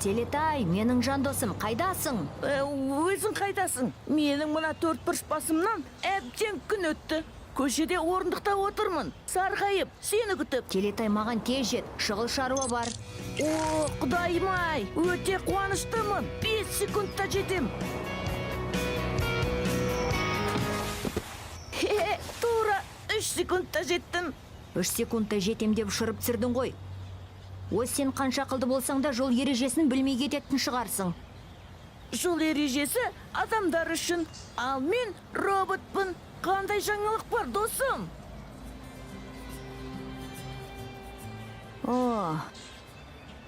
Телетай, менің жандосым, қайдасың? Өзің қайдасың? Менің мына 4 басымнан әбден күн өтті. Көшеде орындықта отырмын. Сарғайып, сені күтіп. Телетай, маған тез жет, шұғыл шаруа бар. О, құдайым-ай, өте қуаныштымын. 5 секундта жетем. Тура 3 секундта жеттім. 3 секундта жетем деп ұшырып түсірдің ғой. Осы сен қанша ақылды болсаң да жол ережесін білмей кететін шығарсың. Жол ережесі адамдар үшін, ал мен роботпын. Қандай жаңалық бар, досым? О,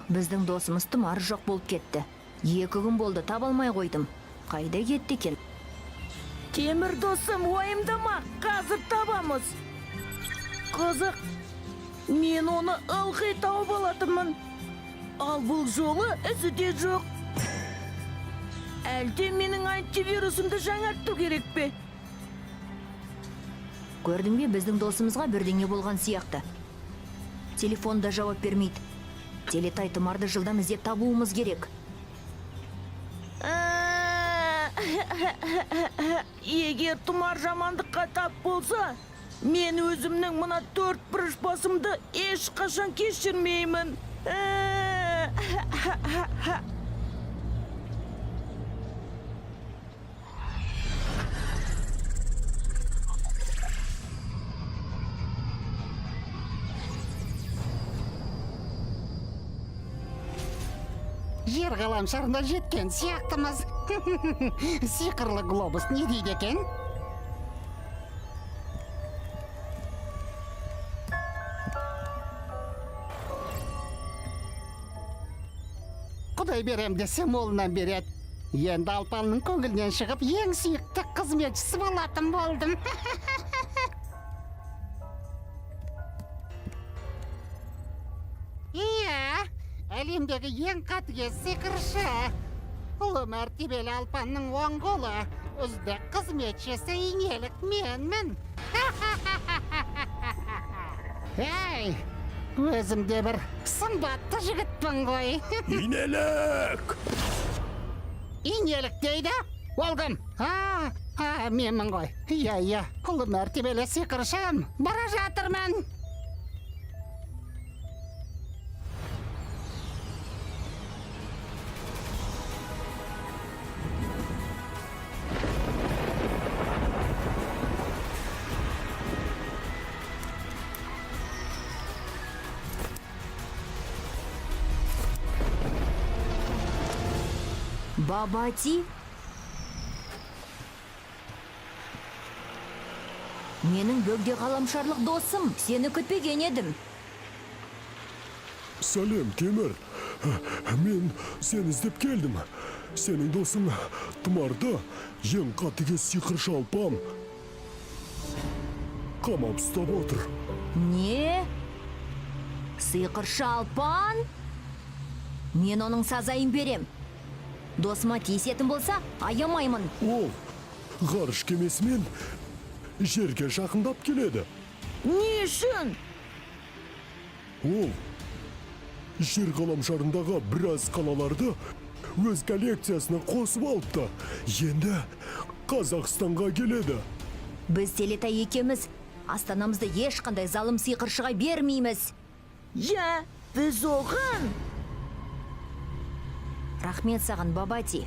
біздің досымыз тұмар жоқ болып кетті. 2 күн болды, таба алмай қойдым. Қайда кетті екен? Темір досым, уайымдама, қазір табамыз. Қызық, мен оны ылғи тауып алатынмын. Ал бұл жолы ізі де жоқ. Әлде менің антивирусымды жаңарту керек пе? Көрдің бе, біздің досымызға бірдеңе болған сияқты. Телефонда жауап бермейді. Телетай, тұмарды жылдам іздеп табуымыз керек. Егер тұмар жамандыққа тап болса, мен өзімнің мына 4 бұрыш басымды ешқашан кешірмеймін. Жер ғаламшарына жеткен сияқтымыз. Сиқырлы глобус не дейді екен? Құдай берем десе молынан береді. Енді Алпанның көңілінен шығып, ең сүйікті қызметшісі болатын болдым. Иә, әлемдегі ең қатыгез сиқыршы. Ұлы мәртебелі Алпанның оң қолы, үздік қызметшісі инелік менмін. Әй, өзімде бір сымбатты жігітпін ғой. Инелік! Инелік дейді? Ол кім? Менмін ғой. Иә, ұлы мәртебелі сиқыршым, бара жатырмын. Бабати? Менің бөгде ғаламшарлық досым, сені күтпеген едім. Сәлем, Темір. Мен сені іздеп келдім. Сенің досың тұмарда ең қатыгез сиқыршы Алпан қамап ұстап отыр. Не? Сиқыршы Алпан? Мен оның сазайын берем. Досыма тиісетін болса, аямаймын. Ол ғарыш кемесімен жерге жақындап келеді. Не үшін? Ол жер ғаламшарындағы біраз қалаларды өз коллекциясына қосып алыпты. Енді Қазақстанға келеді. Біз Телетай екеуміз астанамызды ешқандай залым сиқыршыға бермейміз. Иә, біз оған. Рахмет саған, Бабати.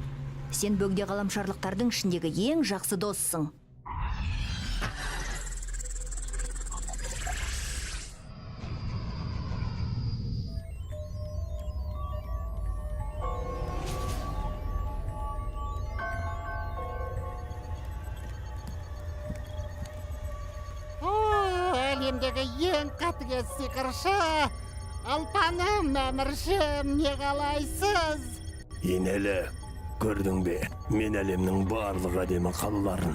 Сен бөгде ғаламшарлықтардың ішіндегі ең жақсы доссың. Әлемдегі ең қатыгез сиқыршы. Алпаным, әміршім, не қалайсыз? Инелік, көрдің бе, мен әлемнің барлық әдемі қалаларын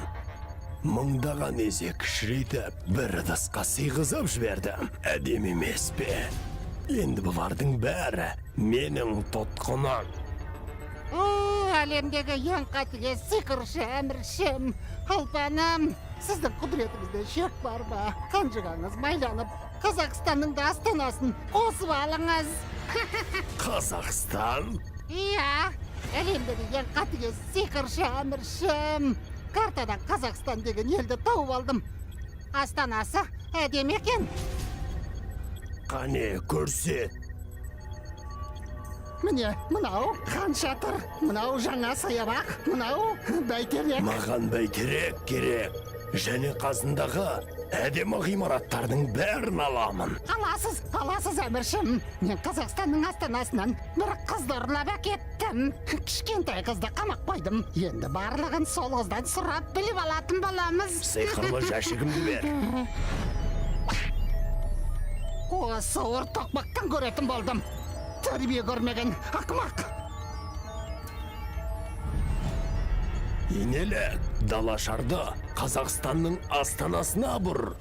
мыңдаған есе кішірейтіп, бір ыдысқа сыйғызып жібердім. Әдемі емес пе? Енді бұлардың бәрі менің тұтқыным. Әлемдегі ең қатыгез сиқыршы әміршім. Алпаным, сіздің құдіретіңізде шек бар ба? Қанжығаңыз майланып, Қазақстанның да астанасын қосып алыңыз. Қазақстан? Иә, әлемдегі ең қатыгез сиқыршы әміршім. Картадан Қазақстан деген елді тауып алдым. Астанасы әдемі екен. Қане, көрсет. Міне, мынау хан шатыр, мынау жаңа саябақ, мынау бәйтерек. Маған бәйтерек керек. Және қасындағы әдемі ғимараттардың бәрін аламын. Аласыз әміршім. Мен Қазақстанның астанасынан бір қызды ұрлап әкеттім. Кішкентай қызды қамап қойдым. Енді барлығын сол қыздан сұрап біліп алатын боламыз. Сиқырлы жәшігімді бер. Осы ауыр тоқмақтан көретін болдым. Тәрбие көрмеген ақымақ. Инелік, далашарды Қазақстанның астанасына бұр.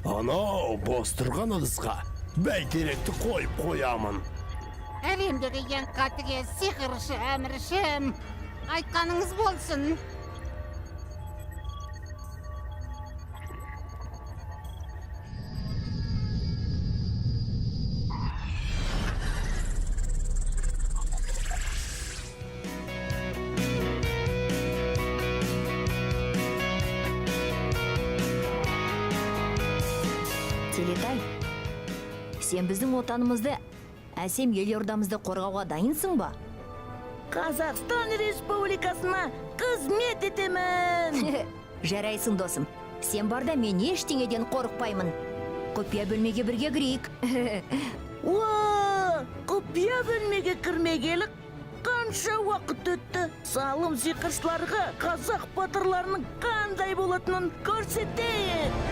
Анау бос тұрған ыдысқа бәйтеректі қойып қоямын. Әлемдегі ең қатыгез сиқыршы әміршім. Айтқаныңыз болсын. Телетай, сен біздің отанымызды, әсем елордамызды қорғауға дайынсың ба? Қазақстан Республикасына қызмет етемін. Жарайсың досым. Сен барда мен ештеңеден қорықпаймын. Құпия бөлмеге бірге кірейік. Құпия бөлмеге кірмегелі қанша уақыт өтті. Салым сиқыршыларға қазақ батырларының қандай болатынын көрсетейік.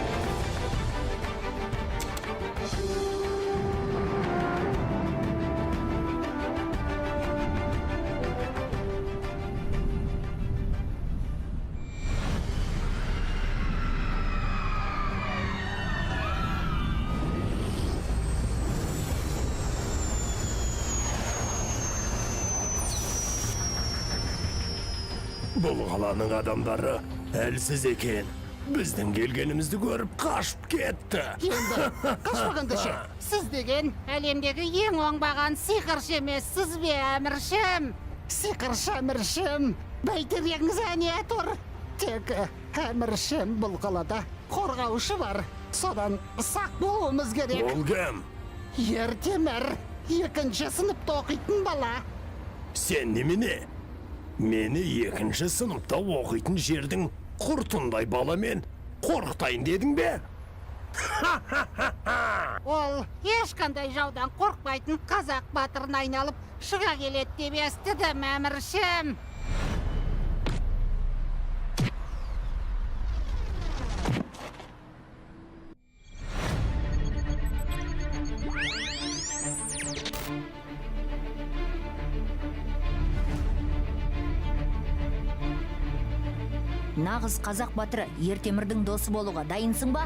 Бұл қаланың адамдары әлсіз екен. Біздің келгенімізді көріп қашып кетті. Енді қашпағанды ше. Сіз деген әлемдегі ең оңбаған сиқыршы емессіз бе әміршім? Сиқыршы әміршім, бәйтерегіңіз әне тұр. Тек әміршім, бұл қалада қорғаушы бар. Содан сақ болуымыз керек. Ол кім? Ертемір, 2-ші сыныпта оқитын бала. Сен немене? Мені 2-ші сыныпта оқитын жердің құртындай баламен қорқытайын дедің бе? Ол ешқандай жаудан қорқпайтын қазақ батырын айналып шыға келеді деп естідім әміршім. Нағыз қазақ батыры Ертемірдің досы болуға дайынсың ба?